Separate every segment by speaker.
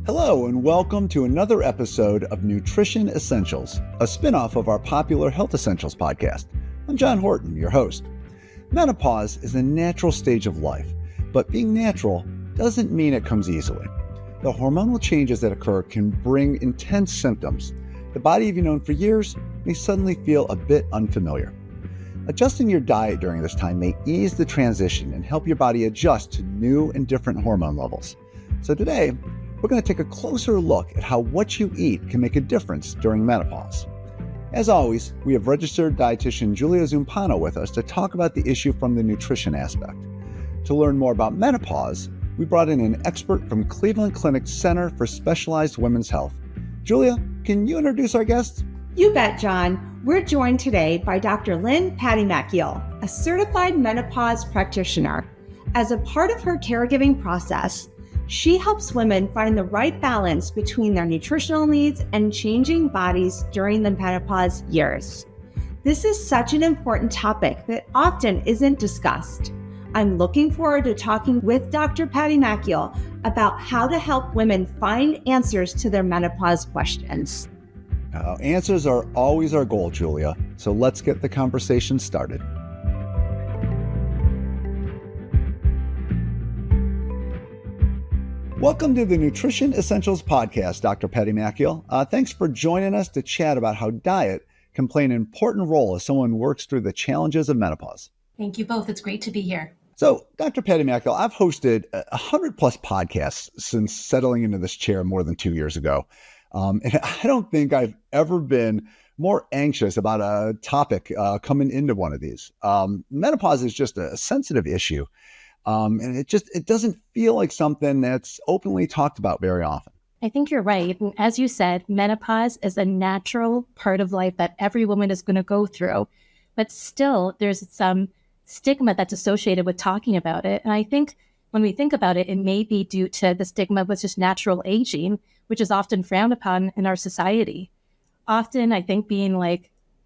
Speaker 1: Hello and welcome to another episode of Nutrition Essentials, a spin-off of our popular Health Essentials podcast. I'm John Horton, your host. Menopause is a natural stage of life, but being natural doesn't mean it comes easily. The hormonal changes that occur can bring intense symptoms. The body you've known for years may suddenly feel a bit unfamiliar. Adjusting your diet during this time may ease the transition and help your body adjust to new and different hormone levels. So today, we're going to take a closer look at how what you eat can make a difference during menopause. As always, we have registered dietitian Julia Zumpano with us to talk about the issue from the nutrition aspect. To learn more about menopause, we brought in an expert from Cleveland Clinic's Center for Specialized Women's Health. Julia, can you introduce our guest?
Speaker 2: You bet, John. We're joined today by Dr. Lynn Pattimakiel, a certified menopause practitioner. As a part of her caregiving process, she helps women find the right balance between their nutritional needs and changing bodies during the menopause years. This is such an important topic that often isn't discussed. I'm looking forward to talking with Dr. Pattimakiel about how to help women find answers to their menopause questions.
Speaker 1: Answers are always our goal, Julia, so let's get the conversation started. Welcome to the Nutrition Essentials podcast, Dr. Pattimakiel. Thanks for joining us to chat about how diet can play an important role as someone works through the challenges of menopause.
Speaker 3: Thank you both. It's great to be here.
Speaker 1: So, Dr. Pattimakiel, I've hosted 100 plus podcasts since settling into this chair more than 2 years ago. And I don't think I've ever been more anxious about a topic coming into one of these. Menopause is just a sensitive issue. And it doesn't feel like something that's openly talked about very often.
Speaker 3: I think you're right. And as you said, menopause is a natural part of life that every woman is going to go through. But still, there's some stigma that's associated with talking about it. And I think when we think about it, it may be due to the stigma with just natural aging, which is often frowned upon in our society. Often, I think being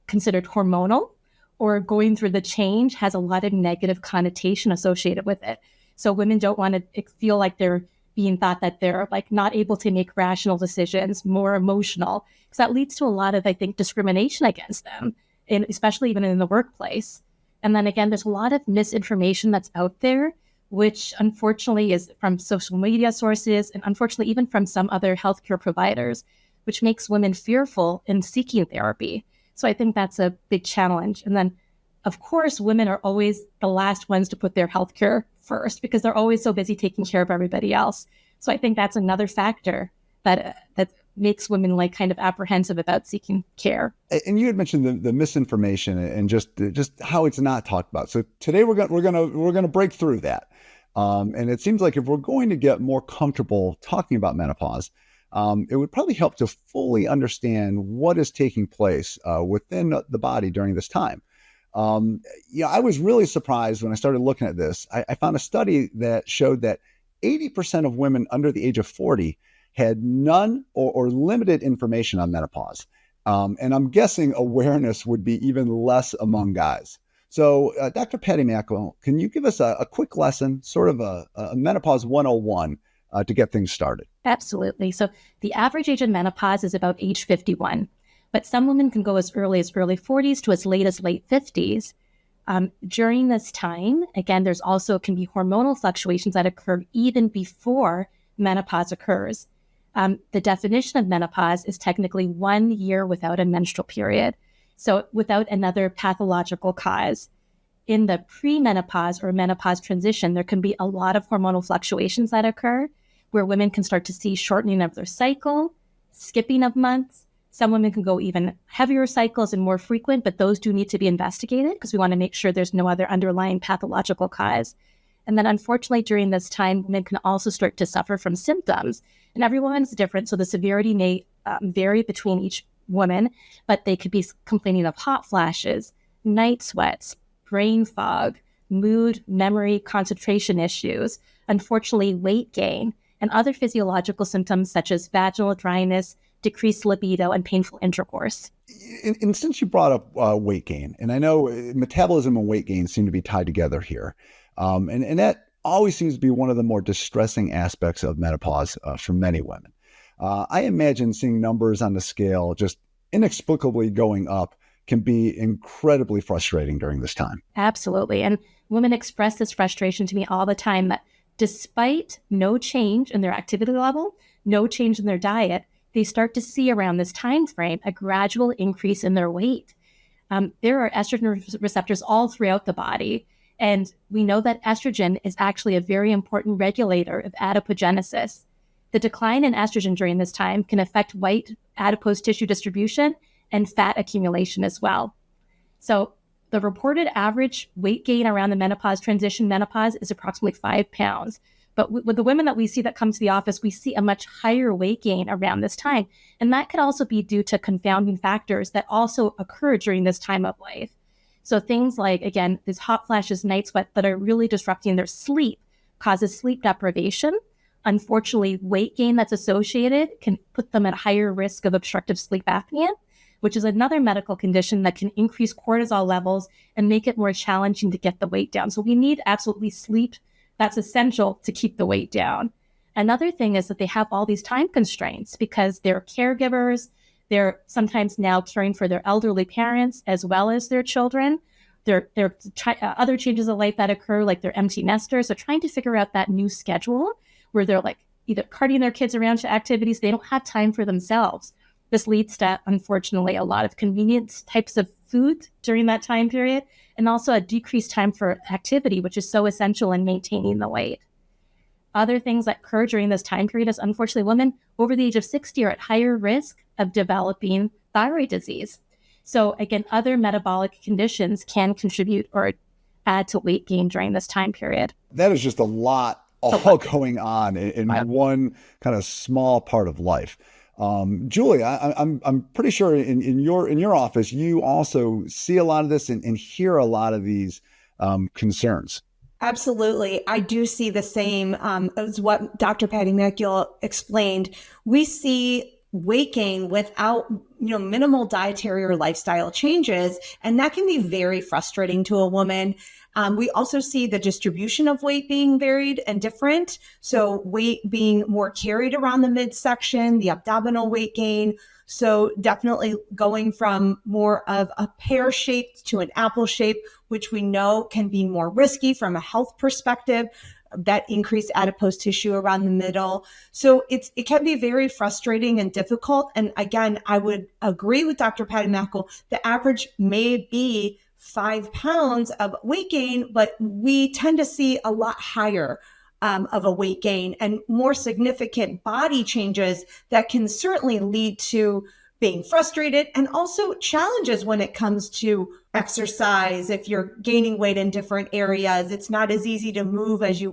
Speaker 3: considered hormonal or going through the change has a lot of negative connotation associated with it. So women don't want to feel like they're being thought that they're not able to make rational decisions, more emotional, because that leads to a lot of, I think, discrimination against them, and especially even in the workplace. And then again, there's a lot of misinformation that's out there, which unfortunately is from social media sources and unfortunately even from some other healthcare providers, which makes women fearful in seeking therapy. So I think that's a big challenge. And then, of course, women are always the last ones to put their healthcare first because they're always so busy taking care of everybody else. So I think that's another factor that makes women kind of apprehensive about seeking care.
Speaker 1: And you had mentioned the misinformation and just how it's not talked about. So today we're gonna break through that. And it seems like if we're going to get more comfortable talking about menopause, it would probably help to fully understand what is taking place within the body during this time. I was really surprised when I started looking at this. I found a study that showed that 80% of women under the age of 40 had none or limited information on menopause. And I'm guessing awareness would be even less among guys. So, Dr. Pattimakiel, can you give us a quick lesson, sort of a menopause 101 to get things started?
Speaker 3: Absolutely. So the average age in menopause is about age 51, but some women can go as early 40s to as late as late 50s. During this time, again, there's also can be hormonal fluctuations that occur even before menopause occurs. The definition of menopause is technically 1 year without a menstrual period. So without another pathological cause. In the premenopause or menopause transition, there can be a lot of hormonal fluctuations that occur where women can start to see shortening of their cycle, skipping of months. Some women can go even heavier cycles and more frequent, but those do need to be investigated because we want to make sure there's no other underlying pathological cause. And then unfortunately, during this time, women can also start to suffer from symptoms. And every woman is different, so the severity may vary between each woman, but they could be complaining of hot flashes, night sweats, brain fog, mood, memory, concentration issues, unfortunately, weight gain, and other physiological symptoms such as vaginal dryness, decreased libido, and painful intercourse.
Speaker 1: And since you brought up weight gain, and I know metabolism and weight gain seem to be tied together here, and that always seems to be one of the more distressing aspects of menopause for many women. I imagine seeing numbers on the scale just inexplicably going up can be incredibly frustrating during this time.
Speaker 3: Absolutely. And women express this frustration to me all the time that despite no change in their activity level, no change in their diet, they start to see around this time frame a gradual increase in their weight. There are estrogen receptors all throughout the body. And we know that estrogen is actually a very important regulator of adipogenesis. The decline in estrogen during this time can affect white adipose tissue distribution and fat accumulation as well. So the reported average weight gain around the menopause, transition menopause, is approximately 5 pounds. But with the women that we see that come to the office, we see a much higher weight gain around this time. And that could also be due to confounding factors that also occur during this time of life. So things like, again, these hot flashes, night sweat that are really disrupting their sleep causes sleep deprivation. Unfortunately, weight gain that's associated can put them at higher risk of obstructive sleep apnea, which is another medical condition that can increase cortisol levels and make it more challenging to get the weight down. So we need absolutely sleep. That's essential to keep the weight down. Another thing is that they have all these time constraints because they're caregivers. They're sometimes now caring for their elderly parents as well as their children. There are other changes of life that occur, like they're empty nesters. So trying to figure out that new schedule where they're like either carting their kids around to activities, they don't have time for themselves. This leads to, unfortunately, a lot of convenience types of food during that time period, and also a decreased time for activity, which is so essential in maintaining the weight. Other things that occur during this time period is, unfortunately, women over the age of 60 are at higher risk of developing thyroid disease. So again, other metabolic conditions can contribute or add to weight gain during this time period.
Speaker 1: That is just a lot all going on in one kind of small part of life. Julia, I'm pretty sure in your office, you also see a lot of this and hear a lot of these concerns.
Speaker 2: Absolutely. I do see the same as what Dr. Pattimakiel explained. We see weight gain without, minimal dietary or lifestyle changes, and that can be very frustrating to a woman. We also see the distribution of weight being varied and different. So weight being more carried around the midsection, the abdominal weight gain. So definitely going from more of a pear shape to an apple shape, which we know can be more risky from a health perspective, that increased adipose tissue around the middle. So it can be very frustrating and difficult. And again, I would agree with Dr. Pattimakiel. The average may be 5 pounds of weight gain, but we tend to see a lot higher of a weight gain and more significant body changes that can certainly lead to being frustrated and also challenges when it comes to exercise. If you're gaining weight in different areas, it's not as easy to move as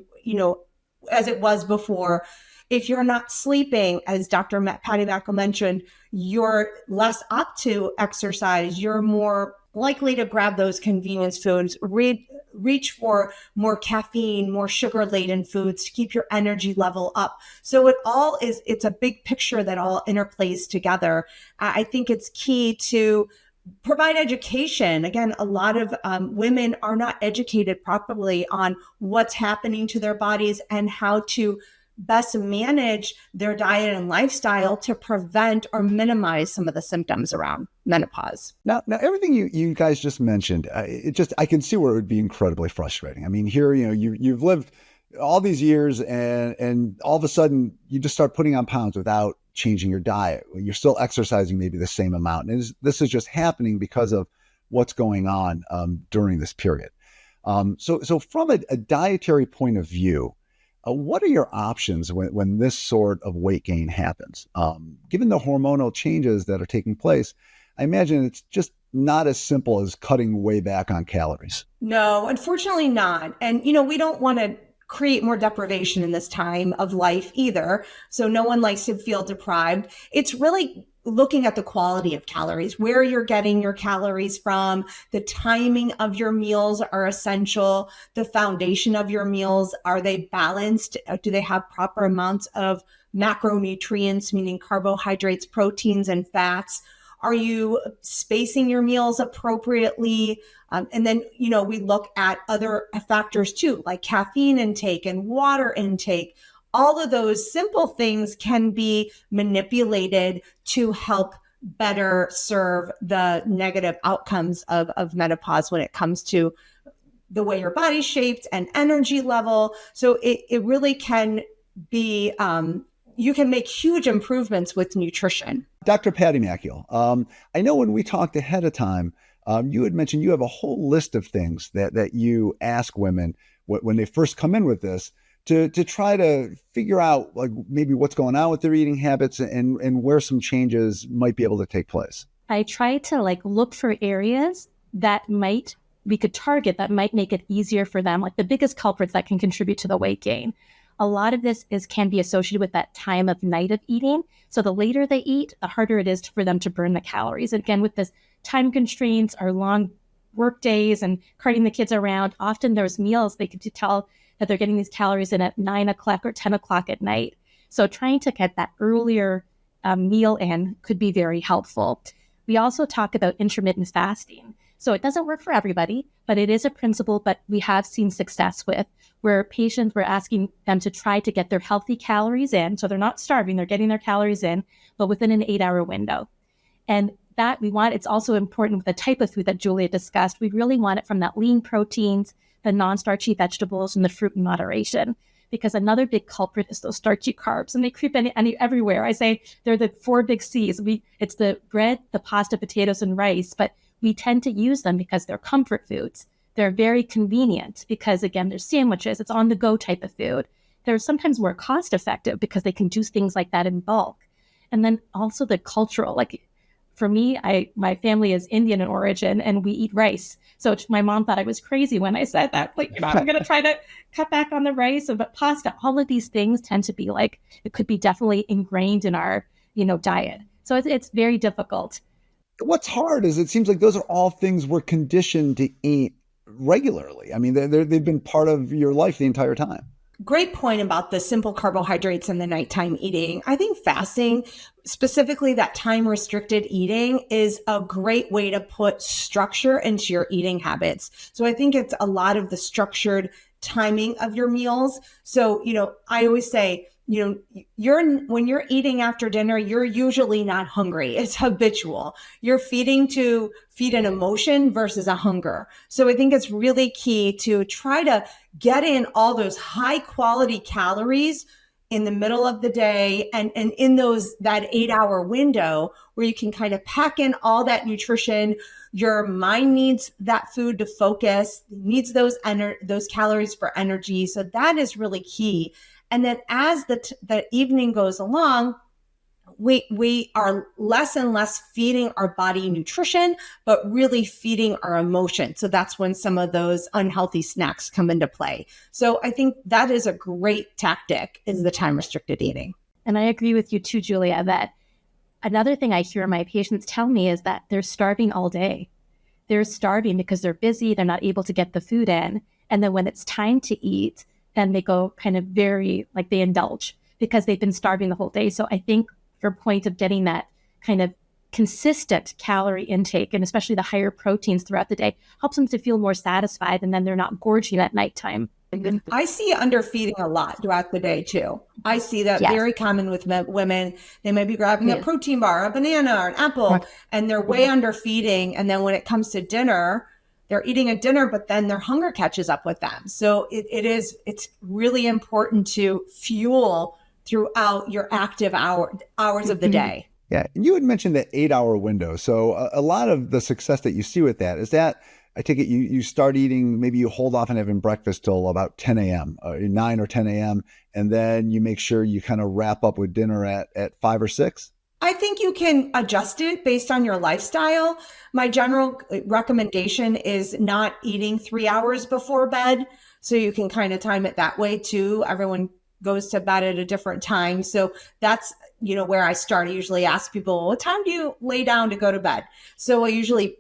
Speaker 2: as it was before. If you're not sleeping, as Dr. Pattimakiel mentioned, you're less up to exercise. You're more likely to grab those convenience foods, reach for more caffeine, more sugar-laden foods to keep your energy level up. So it's a big picture that all interplays together. I think it's key to provide education. Again, a lot of women are not educated properly on what's happening to their bodies and how to best manage their diet and lifestyle to prevent or minimize some of the symptoms around menopause.
Speaker 1: Now everything you guys just mentioned, I can see where it would be incredibly frustrating. I mean, here, you've lived all these years and all of a sudden you just start putting on pounds without changing your diet. You're still exercising maybe the same amount. And this is just happening because of what's going on during this period. So from a dietary point of view, what are your options when this sort of weight gain happens? Given the hormonal changes that are taking place, I imagine it's just not as simple as cutting way back on calories.
Speaker 2: No, unfortunately not. And, we don't want to create more deprivation in this time of life either. So no one likes to feel deprived. It's really looking at the quality of calories, where you're getting your calories from, the timing of your meals are essential, the foundation of your meals, are they balanced? Do they have proper amounts of macronutrients, meaning carbohydrates, proteins, and fats? Are you spacing your meals appropriately? And then, we look at other factors too, like caffeine intake and water intake. all of those simple things can be manipulated to help better serve the negative outcomes of menopause when it comes to the way your body's shaped and energy level. So it really can be, you can make huge improvements with nutrition.
Speaker 1: Dr. Pattimakiel, I know when we talked ahead of time, you had mentioned you have a whole list of things that you ask women when they first come in with this to try to figure out like maybe what's going on with their eating habits and where some changes might be able to take place.
Speaker 3: I try to like look for areas that we could target that might make it easier for them, like the biggest culprits that can contribute to the weight gain. A lot of this can be associated with that time of night of eating. So the later they eat, the harder it is for them to burn the calories. And again, with this time constraints, our long work days and carting the kids around, often there's meals they could tell that they're getting these calories in at 9 o'clock or 10 o'clock at night. So trying to get that earlier meal in could be very helpful. We also talk about intermittent fasting. So it doesn't work for everybody, but it is a principle that we have seen success with, where patients, we're asking them to try to get their healthy calories in. So they're not starving, they're getting their calories in, but within an 8-hour window. And that it's also important with the type of food that Julia discussed. We really want it from that lean proteins, the non-starchy vegetables, and the fruit in moderation. Because another big culprit is those starchy carbs, and they creep everywhere. I say they're the 4 big C's. It's the bread, the pasta, potatoes, and rice, but we tend to use them because they're comfort foods. They're very convenient because, again, they're sandwiches. It's on-the-go type of food. They're sometimes more cost-effective because they can do things like that in bulk. And then also the cultural, like for me, my family is Indian in origin and we eat rice. So my mom thought I was crazy when I said that. Like, I'm going to try to cut back on the rice, but pasta, all of these things tend to be like, it could be definitely ingrained in our, diet. So it's very difficult.
Speaker 1: What's hard is it seems like those are all things we're conditioned to eat regularly. I mean, they've been part of your life the entire time.
Speaker 2: Great point about the simple carbohydrates and the nighttime eating. I think fasting, specifically that time restricted eating, is a great way to put structure into your eating habits. So I think it's a lot of the structured timing of your meals. So, I always say, when you're eating after dinner, you're usually not hungry. It's habitual. You're feeding to feed an emotion versus a hunger. So I think it's really key to try to get in all those high quality calories in the middle of the day and in that 8-hour window where you can kind of pack in all that nutrition. Your mind needs that food to focus, needs those calories for energy. So that is really key. And then as the evening goes along, we are less and less feeding our body nutrition, but really feeding our emotion. So that's when some of those unhealthy snacks come into play. So I think that is a great tactic, is the time restricted eating.
Speaker 3: And I agree with you too, Julia, that another thing I hear my patients tell me is that they're starving all day. They're starving because they're busy, they're not able to get the food in. And then when it's time to eat, then they go kind of very, like they indulge because they've been starving the whole day. So I think your point of getting that kind of consistent calorie intake, and especially the higher proteins throughout the day, helps them to feel more satisfied, and then they're not gorging at nighttime.
Speaker 2: I see underfeeding a lot throughout the day too. I see that very common with women. They may be grabbing a protein bar, a banana, or an apple, and they're way underfeeding. And then when it comes to dinner, they're eating a dinner, but then their hunger catches up with them. So it's really important to fuel throughout your active hours of the day.
Speaker 1: Yeah. And you had mentioned the 8-hour window. So a lot of the success that you see with that is that, I take it you start eating, maybe you hold off on having breakfast till about 10 a.m., 9 or 10 a.m., and then you make sure you kind of wrap up with dinner at 5 or 6?
Speaker 2: I think you can adjust it based on your lifestyle. My general recommendation is not eating 3 hours before bed. So you can kind of time it that way too. Everyone goes to bed at a different time. So that's, where I start. I usually ask people, what time do you lay down to go to bed? So I usually,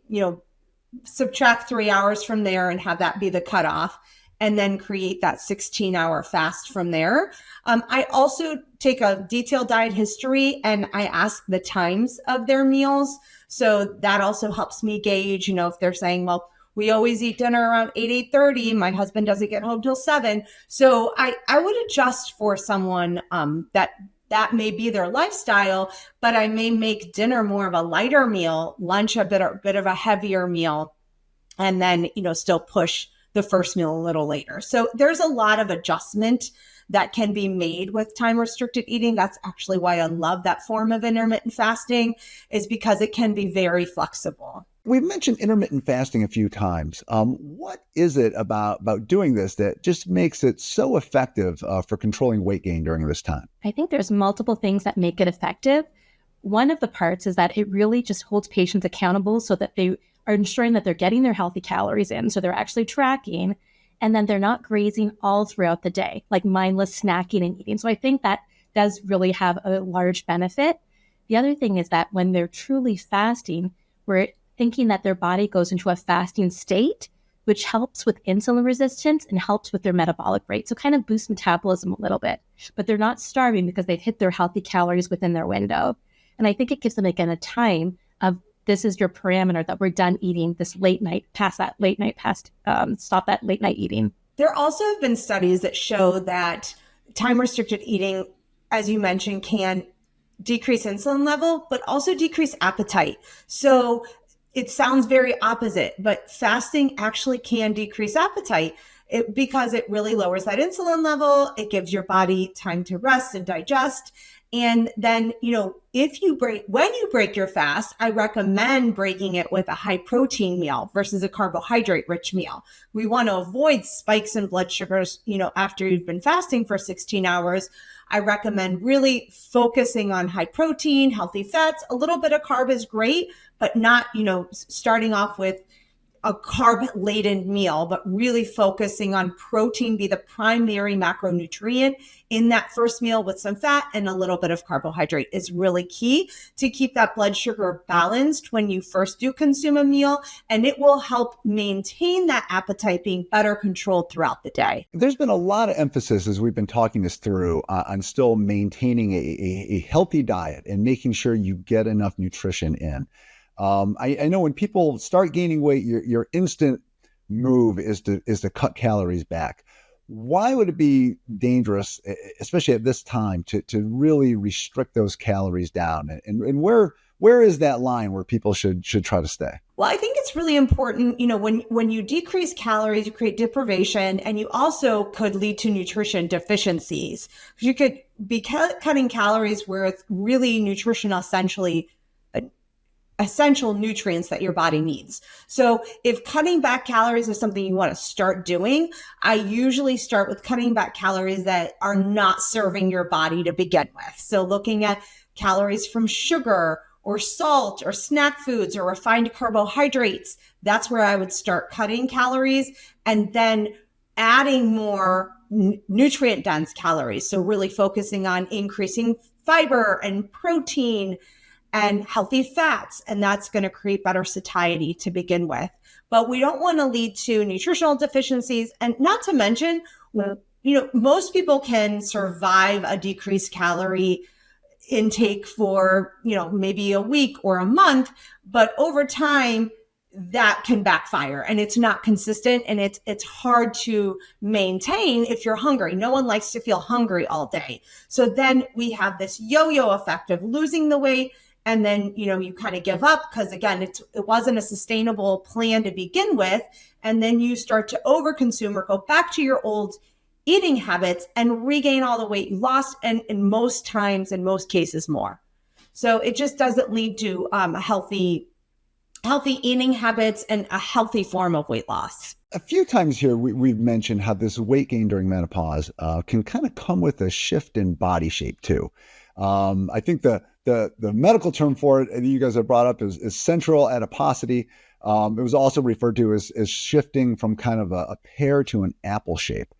Speaker 2: subtract 3 hours from there and have that be the cutoff, and then create that 16-hour fast from there. I also take a detailed diet history and I ask the times of their meals. So that also helps me gauge, if they're saying, well, We always eat dinner around 8:30. My husband doesn't get home till 7. So I would adjust for someone that may be their lifestyle, but I may make dinner more of a lighter meal, lunch a bit of a heavier meal, and then, still push the first meal a little later. So there's a lot of adjustment that can be made with time restricted eating. That's actually why I love that form of intermittent fasting, is because it can be very flexible.
Speaker 1: We've mentioned intermittent fasting a few times. What is it about doing this that just makes it so effective for controlling weight gain during this time?
Speaker 3: I think there's multiple things that make it effective. One of the parts is that it really just holds patients accountable so that they are ensuring that they're getting their healthy calories in. So they're actually tracking, and then they're not grazing all throughout the day, like mindless snacking and eating. So I think that does really have a large benefit. The other thing is that when they're truly fasting, we're thinking that their body goes into a fasting state, which helps with insulin resistance and helps with their metabolic rate. So kind of boosts metabolism a little bit, but they're not starving because they've hit their healthy calories within their window. And I think it gives them, again, a time of, this is your parameter that we're done eating this late night, stop that late night eating.
Speaker 2: There also have been studies that show that time restricted eating, as you mentioned, can decrease insulin level, but also decrease appetite. So it sounds very opposite, but fasting actually can decrease appetite because it really lowers that insulin level. It gives your body time to rest and digest. And then, when you break your fast, I recommend breaking it with a high protein meal versus a carbohydrate rich meal. We want to avoid spikes in blood sugars, after you've been fasting for 16 hours. I recommend really focusing on high protein, healthy fats. A little bit of carb is great, but not, starting off with a carb-laden meal, but really focusing on protein be the primary macronutrient in that first meal, with some fat and a little bit of carbohydrate is really key to keep that blood sugar balanced when you first do consume a meal. And it will help maintain that appetite being better controlled throughout the day.
Speaker 1: There's been a lot of emphasis, as we've been talking this through, on still maintaining a healthy diet and making sure you get enough nutrition in. I know when people start gaining weight, your instant move is to cut calories back. Why would it be dangerous, especially at this time, to really restrict those calories down? And where is that line where people should try to stay?
Speaker 2: Well, I think it's really important, when you decrease calories, you create deprivation, and you also could lead to nutrition deficiencies. You could be cutting calories with really essential nutrients that your body needs. So if cutting back calories is something you want to start doing, I usually start with cutting back calories that are not serving your body to begin with. So looking at calories from sugar or salt or snack foods or refined carbohydrates, that's where I would start cutting calories, and then adding more nutrient dense calories. So really focusing on increasing fiber and protein and healthy fats, and that's going to create better satiety to begin with. But we don't want to lead to nutritional deficiencies, and not to mention, most people can survive a decreased calorie intake for, maybe a week or a month, but over time that can backfire, and it's not consistent, and it's hard to maintain if you're hungry. No one likes to feel hungry all day. So then we have this yo-yo effect of losing the weight, and then, you kind of give up because, again, it wasn't a sustainable plan to begin with. And then you start to overconsume or go back to your old eating habits and regain all the weight you lost, and in most cases more. So it just doesn't lead to healthy eating habits and a healthy form of weight loss.
Speaker 1: A few times here, we've mentioned how this weight gain during menopause can kind of come with a shift in body shape too. I think the medical term for it that you guys have brought up is central adiposity. It was also referred to as shifting from kind of a pear to an apple shape.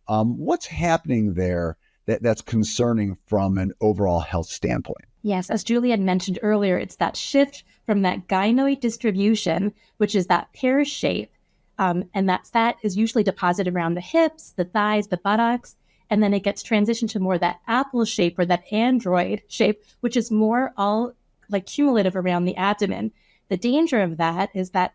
Speaker 1: What's happening there that's concerning from an overall health standpoint?
Speaker 3: Yes, as Julia had mentioned earlier, it's that shift from that gynoid distribution, which is that pear shape, and that fat is usually deposited around the hips, the thighs, the buttocks, and then it gets transitioned to more that apple shape or that android shape, which is more all like cumulative around the abdomen. The danger of that is that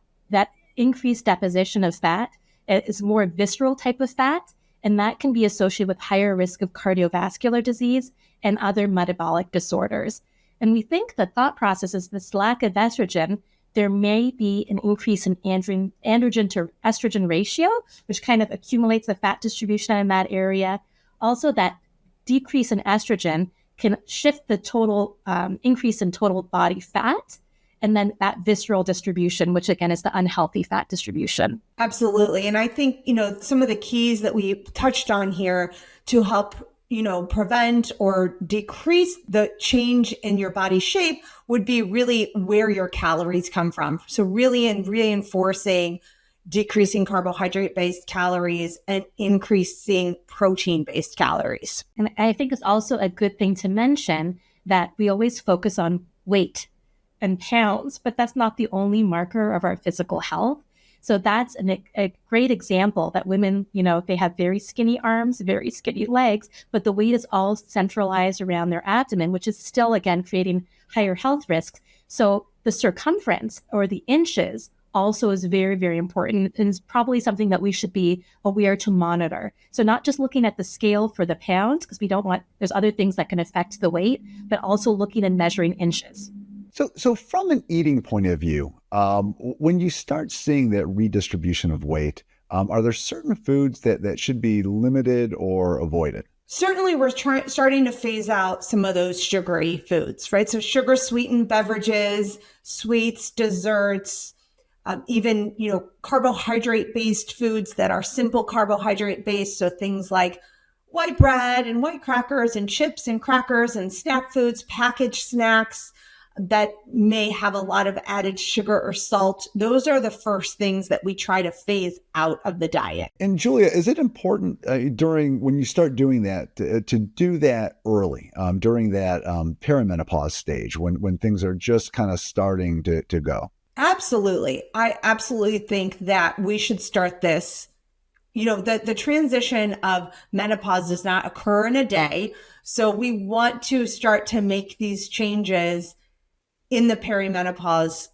Speaker 3: increased deposition of fat. It is more visceral type of fat, and that can be associated with higher risk of cardiovascular disease and other metabolic disorders. And we think the thought process is this lack of estrogen, there may be an increase in androgen to estrogen ratio, which kind of accumulates the fat distribution in that area. Also, that decrease in estrogen can shift the total increase in total body fat, and then that visceral distribution, which again is the unhealthy fat distribution.
Speaker 2: Absolutely. And I think, some of the keys that we touched on here to help, prevent or decrease the change in your body shape would be really where your calories come from. So really in reinforcing decreasing carbohydrate-based calories and increasing protein-based calories.
Speaker 3: And I think it's also a good thing to mention that we always focus on weight and pounds, but that's not the only marker of our physical health. So that's a great example that women, they have very skinny arms, very skinny legs, but the weight is all centralized around their abdomen, which is still, again, creating higher health risks. So the circumference or the inches also is very, very important, and is probably something that we should be aware to monitor. So not just looking at the scale for the pounds, because there's other things that can affect the weight, but also looking and measuring inches.
Speaker 1: So from an eating point of view, when you start seeing that redistribution of weight, are there certain foods that should be limited or avoided?
Speaker 2: Certainly, we're starting to phase out some of those sugary foods, right? So sugar sweetened beverages, sweets, desserts, even, carbohydrate based foods that are simple carbohydrate based. So things like white bread and white crackers and chips and crackers and snack foods, packaged snacks that may have a lot of added sugar or salt. Those are the first things that we try to phase out of the diet.
Speaker 1: And Julia, is it important when you start doing that to do that early, during that perimenopause stage when things are just kind of starting to go?
Speaker 2: Absolutely. I absolutely think that we should start this. The transition of menopause does not occur in a day. So we want to start to make these changes in the perimenopause,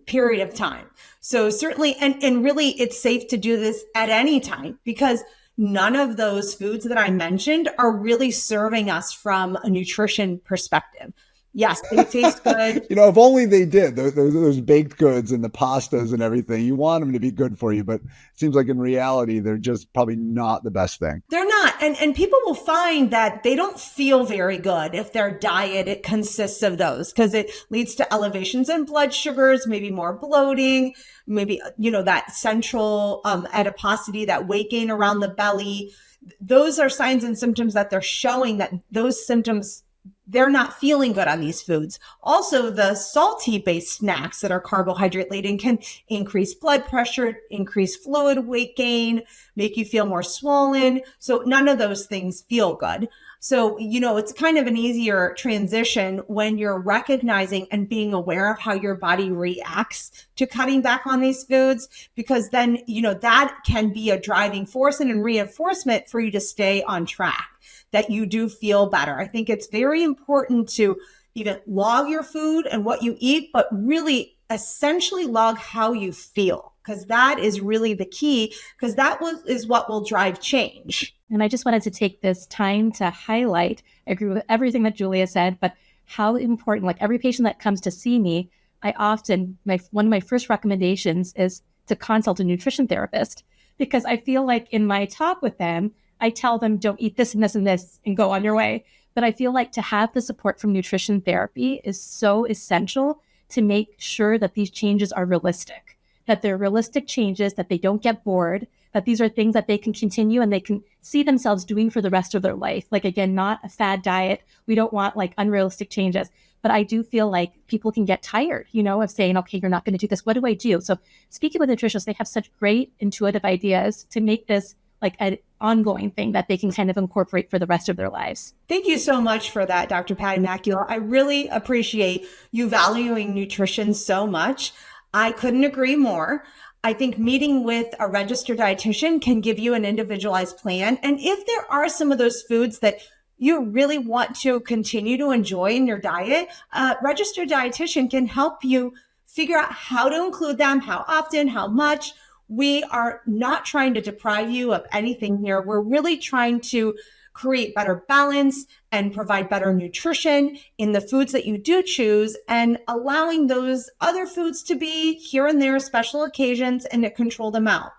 Speaker 2: period of time. So certainly, and really it's safe to do this at any time, because none of those foods that I mentioned are really serving us from a nutrition perspective. Yes, they taste good.
Speaker 1: If only they did. Those baked goods and the pastas and everything, you want them to be good for you, but it seems like in reality, they're just probably not the best thing.
Speaker 2: They're not. And people will find that they don't feel very good if their diet, it consists of those, because it leads to elevations in blood sugars, maybe more bloating, maybe, that central adiposity, that weight gain around the belly. Those are signs and symptoms that they're showing that those symptoms, they're not feeling good on these foods. Also, the salty based snacks that are carbohydrate laden can increase blood pressure, increase fluid weight gain, make you feel more swollen. So none of those things feel good. So, it's kind of an easier transition when you're recognizing and being aware of how your body reacts to cutting back on these foods, because then, that can be a driving force and a reinforcement for you to stay on track, that you do feel better. I think it's very important to even log your food and what you eat, but really essentially log how you feel, because that is really the key, because that is what will drive change.
Speaker 3: And I just wanted to take this time to highlight, I agree with everything that Julia said, but how important, like every patient that comes to see me, I often, one of my first recommendations is to consult a nutrition therapist, because I feel like in my talk with them, I tell them, don't eat this and this and this and go on your way. But I feel like to have the support from nutrition therapy is so essential to make sure that these changes are realistic, that they're realistic changes, that they don't get bored, that these are things that they can continue and they can see themselves doing for the rest of their life. Like, again, not a fad diet. We don't want like unrealistic changes. But I do feel like people can get tired, of saying, okay, you're not going to do this. What do I do? So speaking with nutritionists, they have such great intuitive ideas to make this like an ongoing thing that they can kind of incorporate for the rest of their lives.
Speaker 2: Thank you so much for that, Dr. Pattimakiel. I really appreciate you valuing nutrition so much. I couldn't agree more. I think meeting with a registered dietitian can give you an individualized plan. And if there are some of those foods that you really want to continue to enjoy in your diet, a registered dietitian can help you figure out how to include them, how often, how much. We are not trying to deprive you of anything here. We're really trying to create better balance and provide better nutrition in the foods that you do choose, and allowing those other foods to be here and there, special occasions, and to control them out.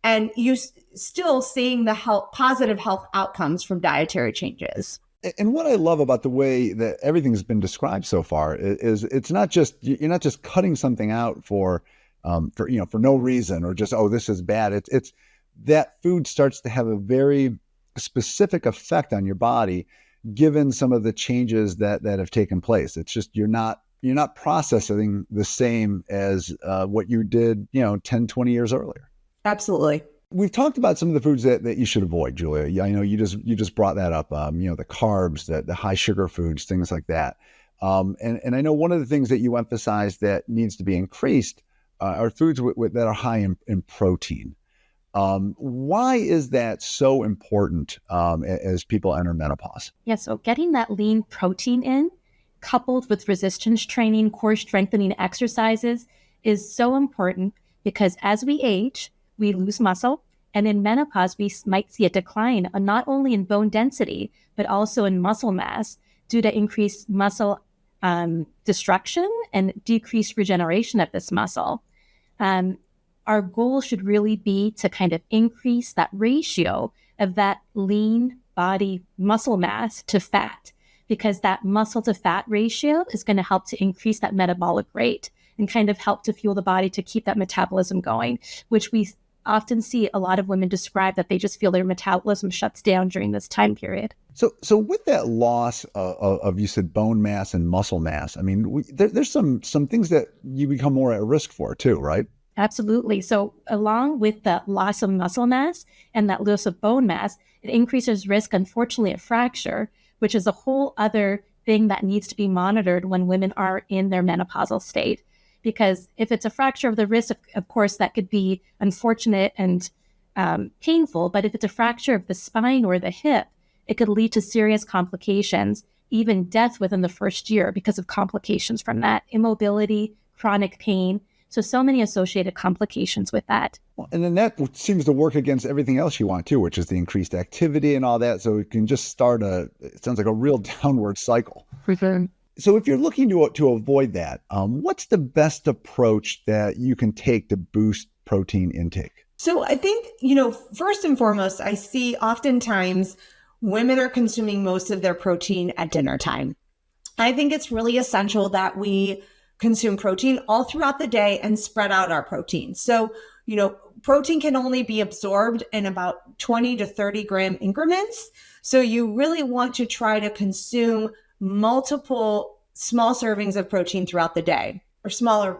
Speaker 2: And you still seeing the positive health outcomes from dietary changes.
Speaker 1: And what I love about the way that everything's been described so far is it's not just, you're not just cutting something out for no reason, or just, oh, this is bad. It's that food starts to have a very specific effect on your body, given some of the changes that have taken place. It's just, you're not processing the same as what you did, 10, 20 years earlier.
Speaker 2: Absolutely.
Speaker 1: We've talked about some of the foods that you should avoid, Julia. I know you just brought that up. The carbs, the high sugar foods, things like that. And I know one of the things that you emphasize that needs to be increased are foods that are high in protein. Why is that so important as people enter menopause?
Speaker 3: Yeah, so getting that lean protein in, coupled with resistance training, core strengthening exercises, is so important, because as we age, we lose muscle. And in menopause, we might see a decline not only in bone density, but also in muscle mass due to increased muscle destruction and decreased regeneration of this muscle. Our goal should really be to kind of increase that ratio of that lean body muscle mass to fat, because that muscle to fat ratio is going to help to increase that metabolic rate and kind of help to fuel the body to keep that metabolism going, which we often see a lot of women describe that they just feel their metabolism shuts down during this time period.
Speaker 1: So with that loss of you said bone mass and muscle mass, I mean, there's some things that you become more at risk for too, right?
Speaker 3: Absolutely. So along with the loss of muscle mass and that loss of bone mass, it increases risk, unfortunately, of fracture, which is a whole other thing that needs to be monitored when women are in their menopausal state. Because if it's a fracture of the wrist, of course, that could be unfortunate and painful. But if it's a fracture of the spine or the hip, it could lead to serious complications, even death within the first year because of complications from that, immobility, chronic pain. So many associated complications with that.
Speaker 1: Well, and then that seems to work against everything else you want too, which is the increased activity and all that. So it can just start it sounds like a real downward cycle.
Speaker 3: For sure.
Speaker 1: So if you're looking to avoid that, what's the best approach that you can take to boost protein intake?
Speaker 2: So I think, first and foremost, I see oftentimes women are consuming most of their protein at dinner time. I think it's really essential that we consume protein all throughout the day and spread out our protein. So, protein can only be absorbed in about 20 to 30 gram increments. So you really want to try to consume multiple small servings of protein throughout the day, or smaller,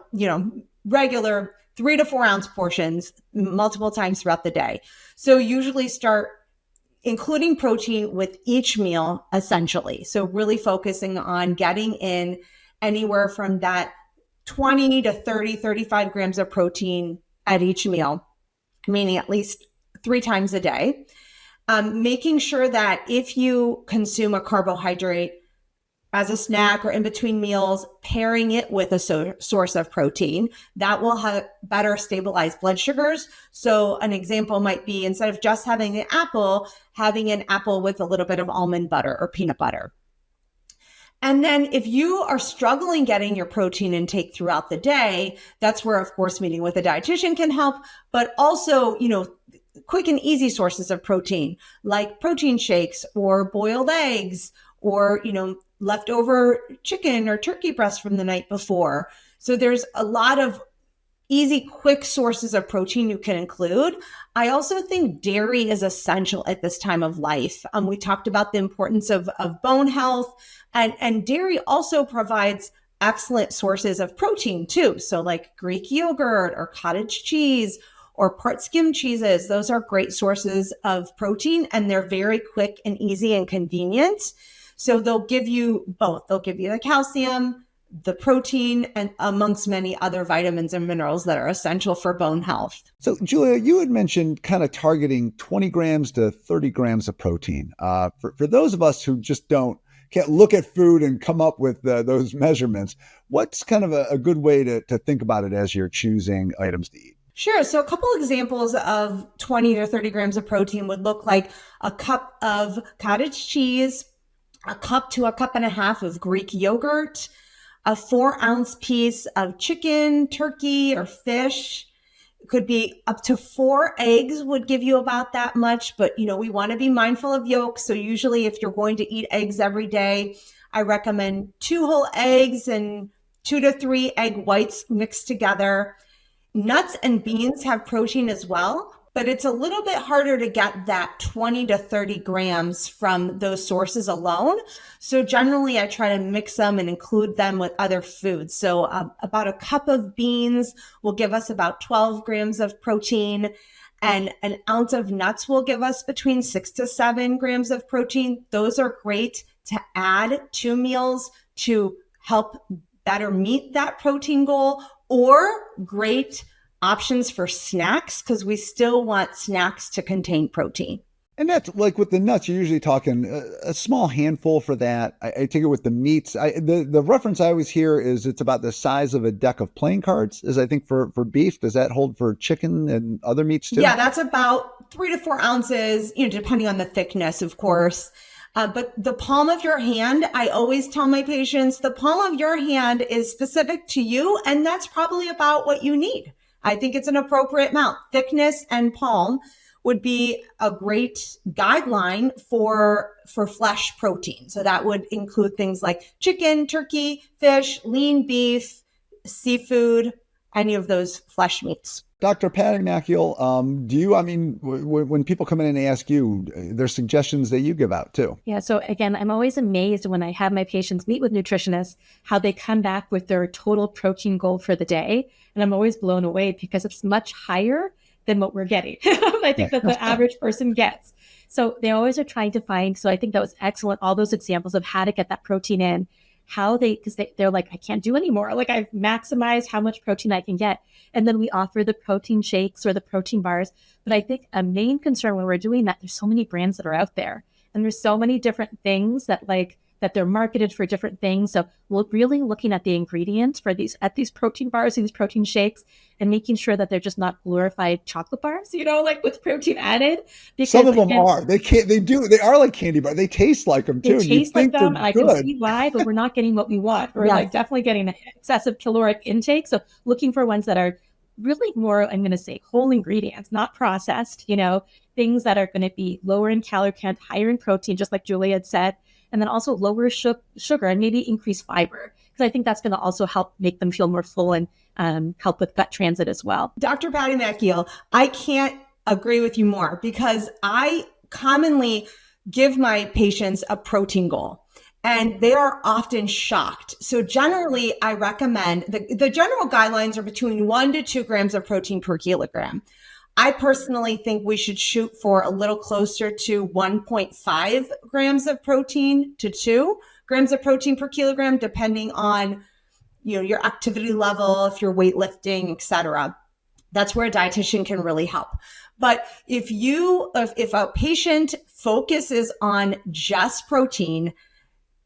Speaker 2: regular 3 to 4 ounce portions multiple times throughout the day. So usually start including protein with each meal, essentially. So really focusing on getting in anywhere from that 20 to 30, 35 grams of protein at each meal, meaning at least 3 times a day. Making sure that if you consume a carbohydrate as a snack or in between meals, pairing it with a source of protein that will better stabilize blood sugars. So an example might be, instead of just having an apple with a little bit of almond butter or peanut butter. And then if you are struggling getting your protein intake throughout the day, that's where, of course, meeting with a dietitian can help, but also, quick and easy sources of protein like protein shakes or boiled eggs or, leftover chicken or turkey breast from the night before. So there's a lot of easy, quick sources of protein you can include. I also think dairy is essential at this time of life. We talked about the importance of bone health, and dairy also provides excellent sources of protein too. So like Greek yogurt or cottage cheese or part skim cheeses, those are great sources of protein, and they're very quick and easy and convenient. So they'll give you both. They'll give you the calcium, the protein, and amongst many other vitamins and minerals that are essential for bone health.
Speaker 1: So Julia, you had mentioned kind of targeting 20 grams to 30 grams of protein. For those of us who just don't look at food and come up with those measurements. What's kind of a good way to think about it as you're choosing items to eat?
Speaker 2: Sure. So a couple examples of 20 to 30 grams of protein would look like a cup of cottage cheese, a cup to a cup and a half of Greek yogurt, a 4-ounce piece of chicken, turkey, or fish. It could be up to 4 eggs would give you about that much, but we want to be mindful of yolks. So usually if you're going to eat eggs every day, I recommend 2 whole eggs and 2 to 3 egg whites mixed together. Nuts and beans have protein as well, but it's a little bit harder to get that 20 to 30 grams from those sources alone. So generally I try to mix them and include them with other foods. So about a cup of beans will give us about 12 grams of protein, and an ounce of nuts will give us between 6 to 7 grams of protein. Those are great to add to meals to help better meet that protein goal, or great options for snacks, because we still want snacks to contain protein.
Speaker 1: And that's like with the nuts, you're usually talking a small handful for that. I take it with the meats. The reference I always hear is it's about the size of a deck of playing cards, is I think for beef. Does that hold for chicken and other meats too?
Speaker 2: Yeah, that's about 3 to 4 ounces, depending on the thickness, of course. But the palm of your hand, I always tell my patients, the palm of your hand is specific to you, and that's probably about what you need. I think it's an appropriate amount. Thickness and palm would be a great guideline for flesh protein. So that would include things like chicken, turkey, fish, lean beef, seafood, any of those flesh meats.
Speaker 1: Dr. Pattimakiel, when people come in and ask you, there's suggestions that you give out too.
Speaker 3: Yeah. So again, I'm always amazed when I have my patients meet with nutritionists, how they come back with their total protein goal for the day. And I'm always blown away because it's much higher than what we're getting. I think that the average person gets. So they always are trying to find, so I think that was excellent. All those examples of how to get that protein in, because they're like, I can't do anymore. Like, I've maximized how much protein I can get. And then we offer the protein shakes or the protein bars. But I think a main concern when we're doing that, there's so many brands that are out there, and there's so many different things that they're marketed for different things. So we're really looking at the ingredients for these protein bars, these protein shakes, and making sure that they're just not glorified chocolate bars, with protein added. Because
Speaker 1: some of them are. They are like candy bars. They taste like them too.
Speaker 3: They taste like them. I can see why, but we're not getting what we want. We're definitely getting an excessive caloric intake. So looking for ones that are really more, I'm going to say, whole ingredients, not processed, things that are going to be lower in calorie count, higher in protein, just like Julia had said. And then also lower sugar and maybe increase fiber, because I think that's going to also help make them feel more full and help with gut transit as well.
Speaker 2: Dr. Pattimakiel, I can't agree with you more, because I commonly give my patients a protein goal and they are often shocked. So generally, I recommend the general guidelines are between 1 to 2 grams of protein per kilogram. I personally think we should shoot for a little closer to 1.5 grams of protein to 2 grams of protein per kilogram, depending on your activity level, if you're weightlifting, et cetera. That's where a dietitian can really help. But if a patient focuses on just protein,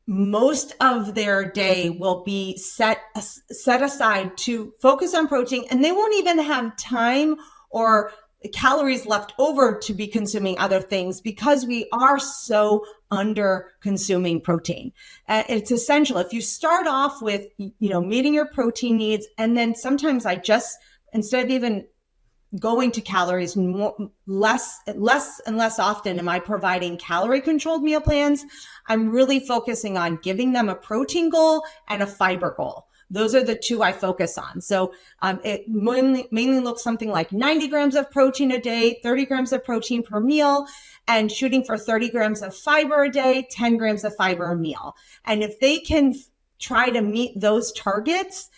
Speaker 2: most of their day will be set aside to focus on protein, and they won't even have time or calories left over to be consuming other things, because we are so under consuming protein. It's essential. If you start off with, meeting your protein needs, and then sometimes instead of even going to calories, less and less often am I providing calorie controlled meal plans. I'm really focusing on giving them a protein goal and a fiber goal. Those are the 2 I focus on. So it mainly looks something like 90 grams of protein a day, 30 grams of protein per meal, and shooting for 30 grams of fiber a day, 10 grams of fiber a meal. And if they can try to meet those targets,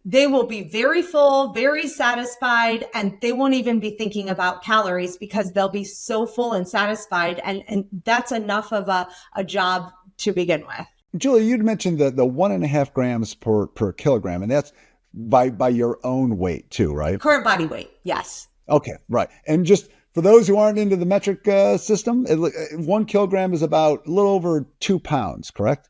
Speaker 2: they will be very full, very satisfied, and they won't even be thinking about calories, because they'll be so full and satisfied. And that's enough of a job to begin with.
Speaker 1: Julia, you'd mentioned the 1.5 grams per kilogram, and that's by your own weight too, right?
Speaker 2: Current body weight, yes.
Speaker 1: Okay, right. And just For those who aren't into the metric system, 1 kilogram is about a little over 2 pounds, correct?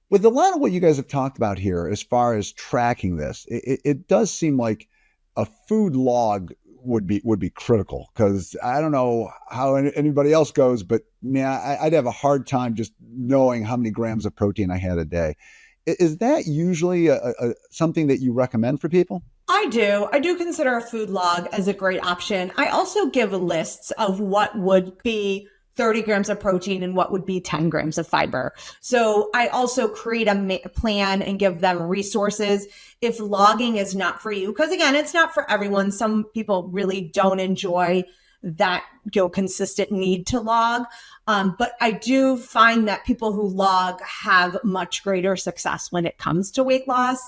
Speaker 1: With a lot of what you guys have talked about here, as far as tracking this, it does seem like a food log would be critical, because I don't know how anybody else goes, but man, I'd have a hard time just knowing how many grams of protein I had a day. Is that usually something that you recommend for people?
Speaker 2: I do. I do consider a food log as a great option. I also give lists of what would be 30 grams of protein and what would be 10 grams of fiber. So I also create a plan and give them resources if logging is not for you. Because again, it's not for everyone. Some people really don't enjoy that consistent need to log. But I do find that people who log have much greater success when it comes to weight loss.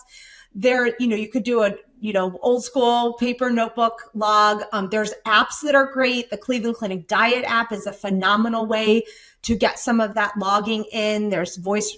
Speaker 2: You could do a old school paper notebook log. There's apps that are great. The Cleveland Clinic Diet app is a phenomenal way to get some of that logging in. There's voice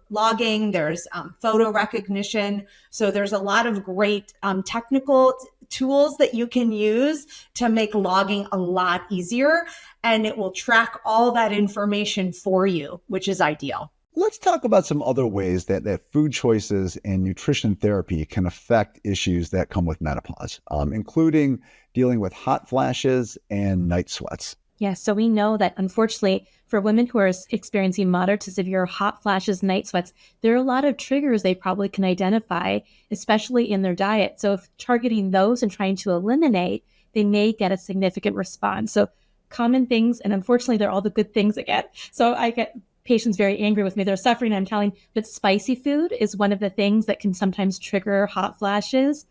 Speaker 2: logging. There's photo recognition. So there's a lot of great technical tools that you can use to make logging a lot easier, and it will track all that information for you, which is ideal.
Speaker 1: Let's talk about some other ways that food choices and nutrition therapy can affect issues that come with menopause, including dealing with hot flashes and night sweats.
Speaker 3: Yeah, so we know that unfortunately for women who are experiencing moderate to severe hot flashes, night sweats, there are a lot of triggers they probably can identify, especially in their diet. So if targeting those and trying to eliminate, they may get a significant response. So common things, and unfortunately they're all the good things again. So I get patients very angry with me. They're suffering. I'm telling, but spicy food is one of the things that can sometimes trigger hot flashes.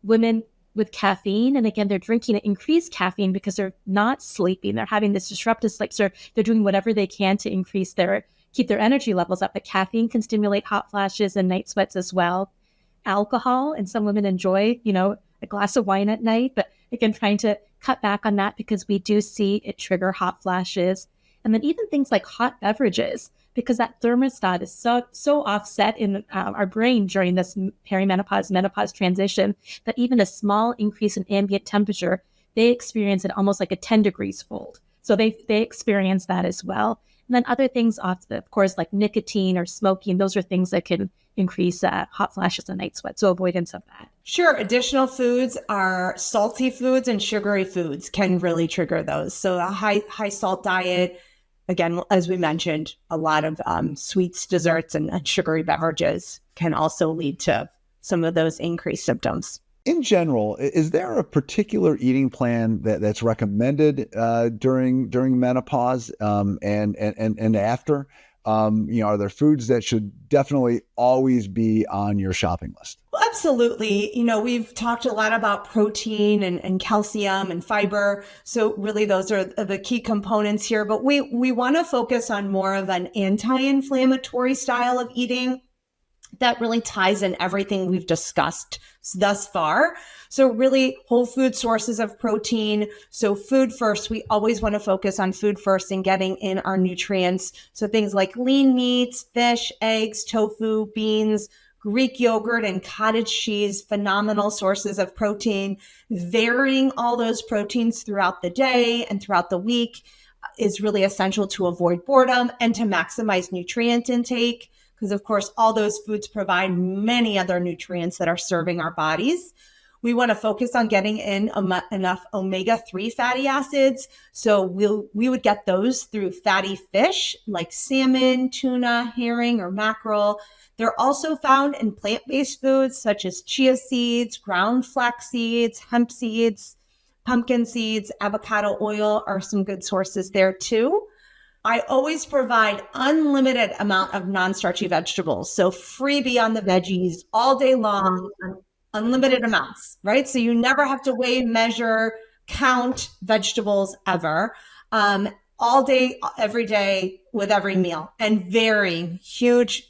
Speaker 3: Women with caffeine, and again, they're drinking increased caffeine because they're not sleeping. They're having this disruptive sleep. So they're doing whatever they can to keep their energy levels up. But caffeine can stimulate hot flashes and night sweats as well. Alcohol, and some women enjoy, a glass of wine at night, but again, trying to cut back on that because we do see it trigger hot flashes. And then even things like hot beverages, because that thermostat is so offset in our brain during this menopause transition, that even a small increase in ambient temperature, they experience it almost like a 10 degrees fold. So they experience that as well. And then other things, of course, like nicotine or smoking, those are things that can increase hot flashes and night sweat. So avoidance of that.
Speaker 2: Sure. Additional foods are salty foods and sugary foods can really trigger those. So a high salt diet, again, as we mentioned, a lot of sweets, desserts, and sugary beverages can also lead to some of those increased symptoms.
Speaker 1: In general, is there a particular eating plan that's recommended during menopause and after? Are there foods that should definitely always be on your shopping list?
Speaker 2: Well, absolutely. We've talked a lot about protein and calcium and fiber. So really those are the key components here, but we want to focus on more of an anti-inflammatory style of eating that really ties in everything we've discussed thus far. So really whole food sources of protein. So food first, we always want to focus on food first and getting in our nutrients. So things like lean meats, fish, eggs, tofu, beans, Greek yogurt, and cottage cheese, phenomenal sources of protein. Varying all those proteins throughout the day and throughout the week is really essential to avoid boredom and to maximize nutrient intake. Because of course, all those foods provide many other nutrients that are serving our bodies. We want to focus on getting in enough omega-3 fatty acids. So we would get those through fatty fish like salmon, tuna, herring, or mackerel. They're also found in plant-based foods such as chia seeds, ground flax seeds, hemp seeds, pumpkin seeds, avocado oil are some good sources there too. I always provide unlimited amount of non-starchy vegetables. So freebie on the veggies all day long, unlimited amounts, right? So you never have to weigh, measure, count vegetables ever. All day, every day with every meal, and varying huge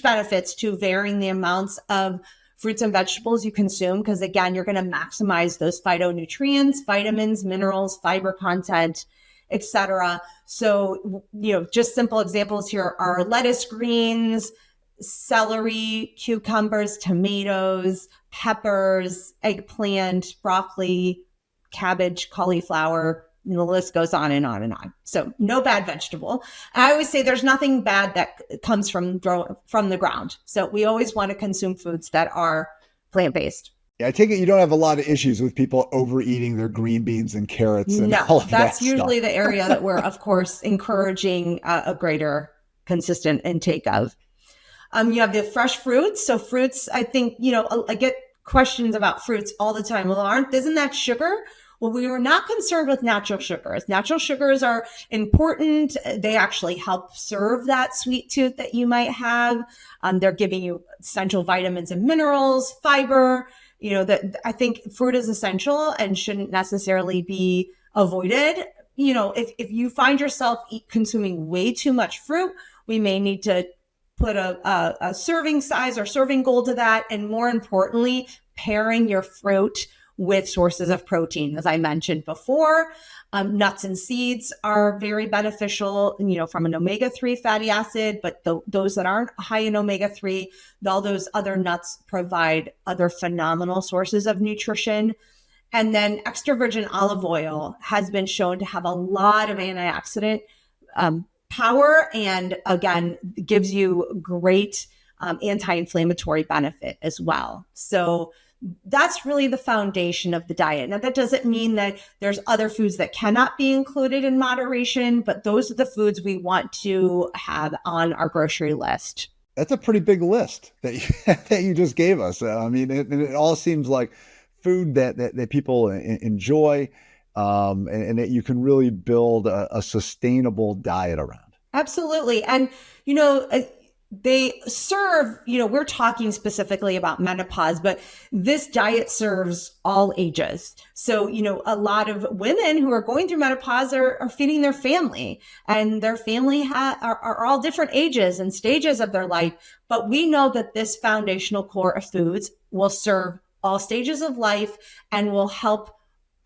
Speaker 2: benefits to varying the amounts of fruits and vegetables you consume. Because again, you're going to maximize those phytonutrients, vitamins, minerals, fiber content, etc. So, just simple examples here are lettuce greens, celery, cucumbers, tomatoes, peppers, eggplant, broccoli, cabbage, cauliflower, the list goes on and on and on. So no bad vegetable. I always say there's nothing bad that comes from the ground. So we always want to consume foods that are plant-based.
Speaker 1: Yeah, I take it you don't have a lot of issues with people overeating their green beans and carrots and all of that
Speaker 2: that's
Speaker 1: stuff.
Speaker 2: usually the area that we're, of course, encouraging a greater consistent intake of. You have the fresh fruits. So fruits, I think, I get questions about fruits all the time. Well, isn't that sugar? Well, we were not concerned with natural sugars. Natural sugars are important. They actually help serve that sweet tooth that you might have. They're giving you essential vitamins and minerals, fiber. That I think fruit is essential and shouldn't necessarily be avoided. If you find yourself consuming way too much fruit, we may need to put a serving size or serving goal to that. And more importantly, pairing your fruit with sources of protein. As I mentioned before, nuts and seeds are very beneficial, from an omega-3 fatty acid, but those that aren't high in omega-3, all those other nuts provide other phenomenal sources of nutrition. And then extra virgin olive oil has been shown to have a lot of antioxidant power, and again, gives you great anti-inflammatory benefit as well. So that's really the foundation of the diet. Now, that doesn't mean that there's other foods that cannot be included in moderation, but those are the foods we want to have on our grocery list.
Speaker 1: That's a pretty big list that you just gave us. I mean, it all seems like food that people enjoy, and that you can really build a sustainable diet around.
Speaker 2: Absolutely. And, they serve, we're talking specifically about menopause, but this diet serves all ages. So, a lot of women who are going through menopause are feeding their family, and their family are all different ages and stages of their life. But we know that this foundational core of foods will serve all stages of life and will help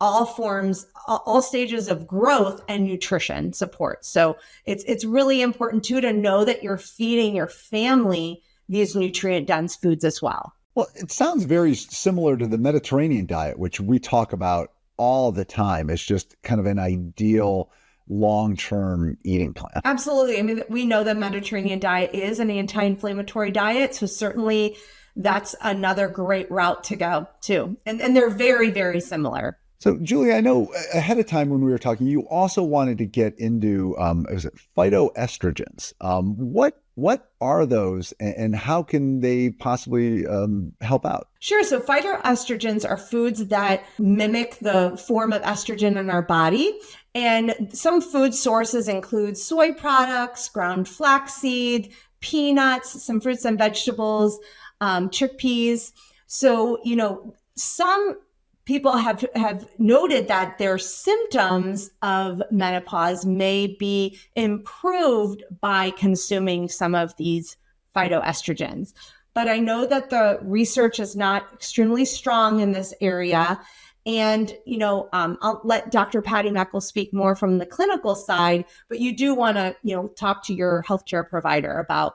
Speaker 2: all stages of growth and nutrition support. So it's really important too to know that you're feeding your family these nutrient dense foods as well.
Speaker 1: Well, it sounds very similar to the Mediterranean diet, which we talk about all the time. It's just kind of an ideal long-term eating plan.
Speaker 2: Absolutely. I mean, we know the Mediterranean diet is an anti-inflammatory diet. So certainly that's another great route to go too. And they're very, very similar.
Speaker 1: So, Julia, I know ahead of time when we were talking, you also wanted to get into phytoestrogens. What are those, and how can they possibly help out?
Speaker 2: Sure. So phytoestrogens are foods that mimic the form of estrogen in our body. And some food sources include soy products, ground flaxseed, peanuts, some fruits and vegetables, chickpeas. So, some people have noted that their symptoms of menopause may be improved by consuming some of these phytoestrogens. But I know that the research is not extremely strong in this area. And, I'll let Dr. Pattimakiel speak more from the clinical side, but you do want to, talk to your healthcare provider about,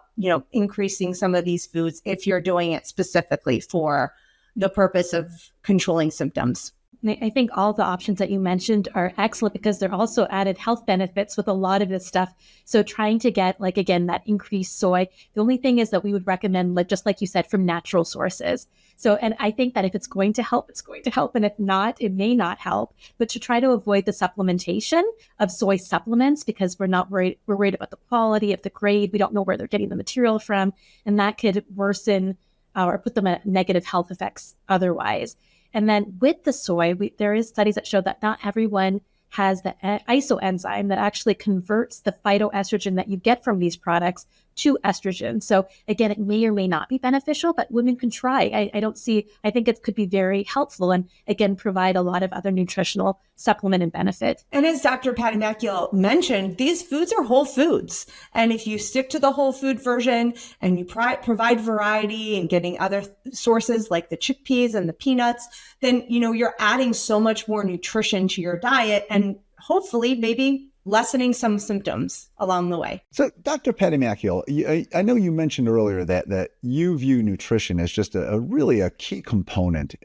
Speaker 2: increasing some of these foods if you're doing it specifically for the purpose of controlling symptoms.
Speaker 3: I think all the options that you mentioned are excellent because they're also added health benefits with a lot of this stuff. So trying to get, that increased soy, the only thing is that we would recommend, just like you said, from natural sources. So, and I think that if it's going to help, it's going to help. And if not, it may not help. But to try to avoid the supplementation of soy supplements, because we're worried about the quality of the grade. We don't know where they're getting the material from. And that could worsen or put them at negative health effects otherwise. And then with the soy, there is studies that show that not everyone has the isoenzyme that actually converts the phytoestrogen that you get from these products to estrogen. So again, it may or may not be beneficial, but women can try. I think it could be very helpful and again, provide a lot of other nutritional supplement and benefit.
Speaker 2: And as Dr. Pattimakiel mentioned, these foods are whole foods. And if you stick to the whole food version and you provide variety and getting other sources like the chickpeas and the peanuts, then, you're adding so much more nutrition to your diet and hopefully maybe lessening some symptoms along the way.
Speaker 1: So, Dr. Pattimakiel, I know you mentioned earlier that you view nutrition as just a really key component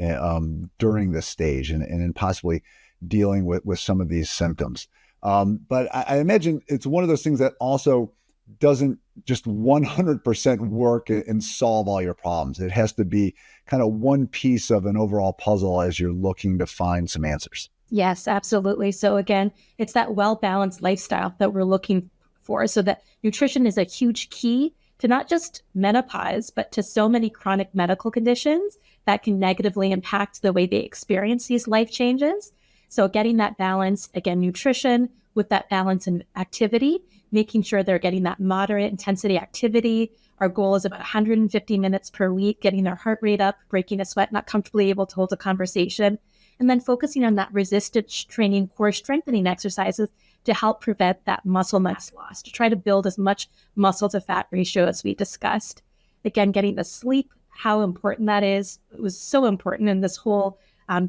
Speaker 1: during this stage and possibly dealing with some of these symptoms. But I imagine it's one of those things that also doesn't just 100% work and solve all your problems. It has to be kind of one piece of an overall puzzle as you're looking to find some answers.
Speaker 3: Yes, absolutely. So again, it's that well-balanced lifestyle that we're looking for. So that nutrition is a huge key to not just menopause, but to so many chronic medical conditions that can negatively impact the way they experience these life changes. So getting that balance, again, nutrition with that balance in activity, making sure they're getting that moderate intensity activity. Our goal is about 150 minutes per week, getting their heart rate up, breaking a sweat, not comfortably able to hold a conversation, and then focusing on that resistance training, core strengthening exercises to help prevent that muscle mass loss, to try to build as much muscle to fat ratio as we discussed. Again, getting the sleep, how important that is. It was so important in this whole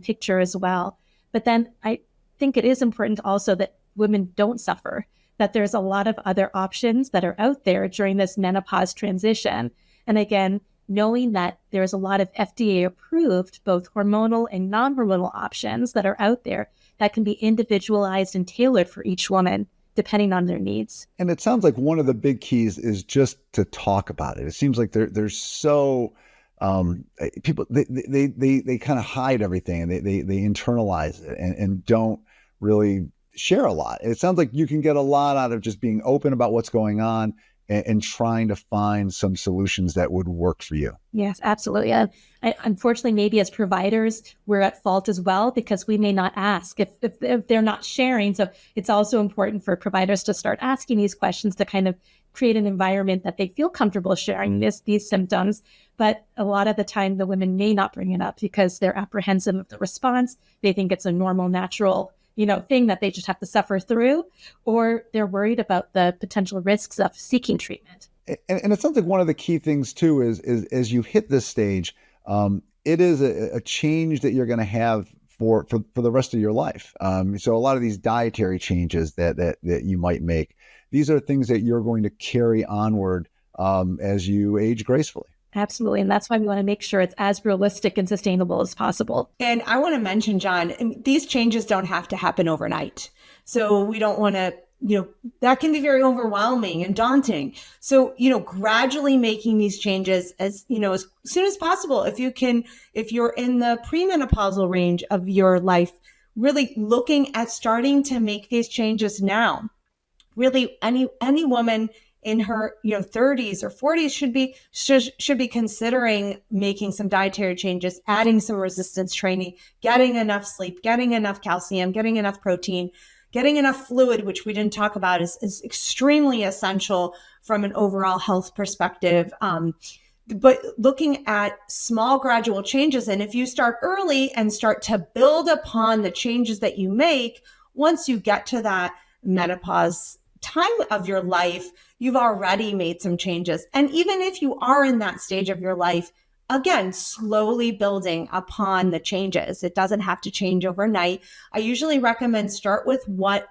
Speaker 3: picture as well. But then I think it is important also that women don't suffer, that there's a lot of other options that are out there during this menopause transition. And again, knowing that there's a lot of FDA approved, both hormonal and non-hormonal options that are out there that can be individualized and tailored for each woman, depending on their needs.
Speaker 1: And it sounds like one of the big keys is just to talk about it. It seems like there's so people, they kind of hide everything and they internalize it and don't really share a lot. It sounds like you can get a lot out of just being open about what's going on and trying to find some solutions that would work for you.
Speaker 3: Yes, absolutely. Unfortunately, maybe as providers, we're at fault as well because we may not ask if they're not sharing. So it's also important for providers to start asking these questions to kind of create an environment that they feel comfortable sharing these symptoms. But a lot of the time, the women may not bring it up because they're apprehensive of the response. They think it's a normal, natural thing that they just have to suffer through, or they're worried about the potential risks of seeking treatment.
Speaker 1: And it sounds like one of the key things too is as you hit this stage, it is a change that you're going to have for the rest of your life. So a lot of these dietary changes that you might make, these are things that you're going to carry onward as you age gracefully.
Speaker 3: Absolutely. And that's why we want to make sure it's as realistic and sustainable as possible.
Speaker 2: And I want to mention, John, these changes don't have to happen overnight. So we don't want to, that can be very overwhelming and daunting. So, gradually making these changes as soon as possible. If you're in the premenopausal range of your life, really looking at starting to make these changes now. Really, any woman in her 30s or 40s should be considering making some dietary changes, adding some resistance training, getting enough sleep, getting enough calcium, getting enough protein, getting enough fluid, which we didn't talk about is extremely essential from an overall health perspective. But looking at small gradual changes, and if you start early and start to build upon the changes that you make, once you get to that menopause time of your life, you've already made some changes. And even if you are in that stage of your life, again, slowly building upon the changes. It doesn't have to change overnight. I usually recommend start with what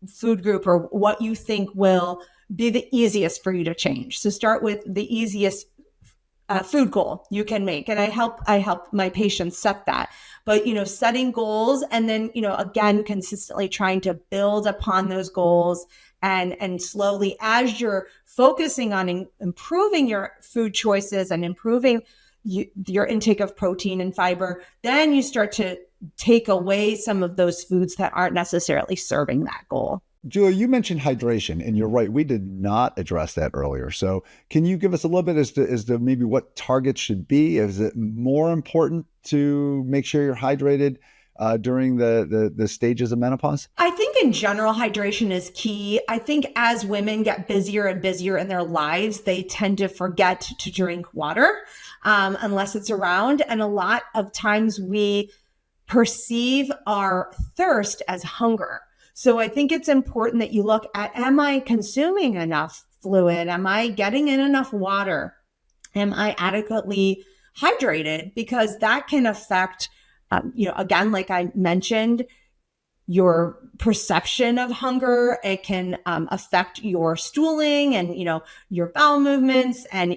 Speaker 2: food group or what you think will be the easiest for you to change. So start with the easiest food goal you can make. And I help my patients set that. But, setting goals and then, again, consistently trying to build upon those goals and slowly as you're focusing on improving your food choices and improving your intake of protein and fiber, then you start to take away some of those foods that aren't necessarily serving that goal.
Speaker 1: Julia, you mentioned hydration, and you're right. We did not address that earlier. So can you give us a little bit as to maybe what targets should be? Is it more important to make sure you're hydrated during the stages of menopause?
Speaker 2: I think in general, hydration is key. I think as women get busier and busier in their lives, they tend to forget to drink water unless it's around. And a lot of times we perceive our thirst as hunger. So I think it's important that you look at, am I consuming enough fluid? Am I getting in enough water? Am I adequately hydrated? Because that can affect, again, like I mentioned, your perception of hunger. It can affect your stooling and, your bowel movements and,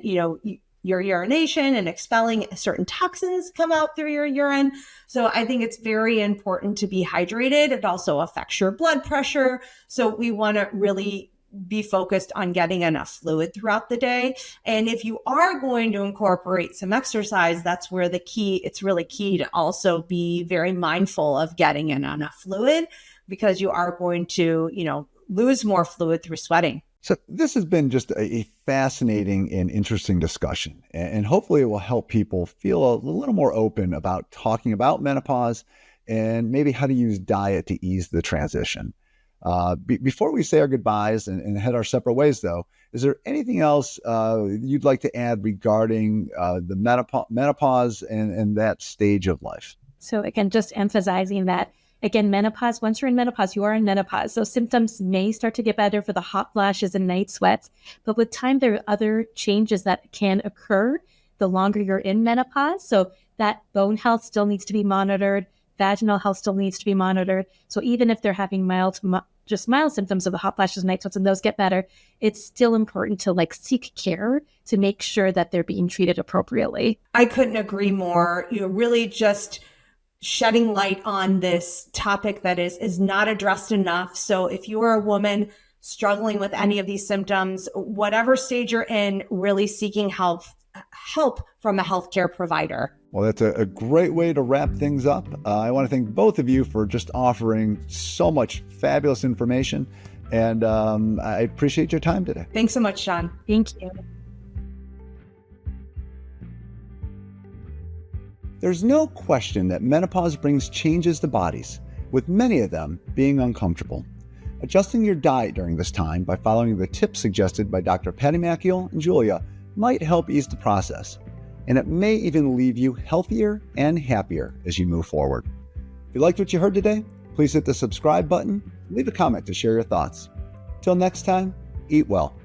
Speaker 2: your urination and expelling certain toxins come out through your urine. So I think it's very important to be hydrated. It also affects your blood pressure. So we want to really be focused on getting enough fluid throughout the day. And if you are going to incorporate some exercise, that's where it's really key to also be very mindful of getting in enough fluid, because you are going to, lose more fluid through sweating.
Speaker 1: So this has been just a fascinating and interesting discussion, and hopefully it will help people feel a little more open about talking about menopause and maybe how to use diet to ease the transition. Before we say our goodbyes and head our separate ways, though, is there anything else you'd like to add regarding the menopause and that stage of life?
Speaker 3: So again, just emphasizing that, again, menopause, once you're in menopause, you are in menopause. So symptoms may start to get better for the hot flashes and night sweats, but with time, there are other changes that can occur the longer you're in menopause. So that bone health still needs to be monitored. Vaginal health still needs to be monitored. So even if they're having just mild symptoms of the hot flashes, night sweats, and those get better, it's still important to seek care to make sure that they're being treated appropriately.
Speaker 2: I couldn't agree more. Really just shedding light on this topic that is not addressed enough. So if you are a woman struggling with any of these symptoms, whatever stage you're in, really seeking help from a healthcare provider.
Speaker 1: Well, that's a great way to wrap things up. I want to thank both of you for just offering so much fabulous information, and I appreciate your time today.
Speaker 2: Thanks so much, Sean.
Speaker 3: Thank you.
Speaker 1: There's no question that menopause brings changes to bodies, with many of them being uncomfortable. Adjusting your diet during this time by following the tips suggested by Dr. Pattimakiel and Julia might help ease the process, and it may even leave you healthier and happier as you move forward. If you liked what you heard today, please hit the subscribe button, leave a comment to share your thoughts. Till next time, eat well.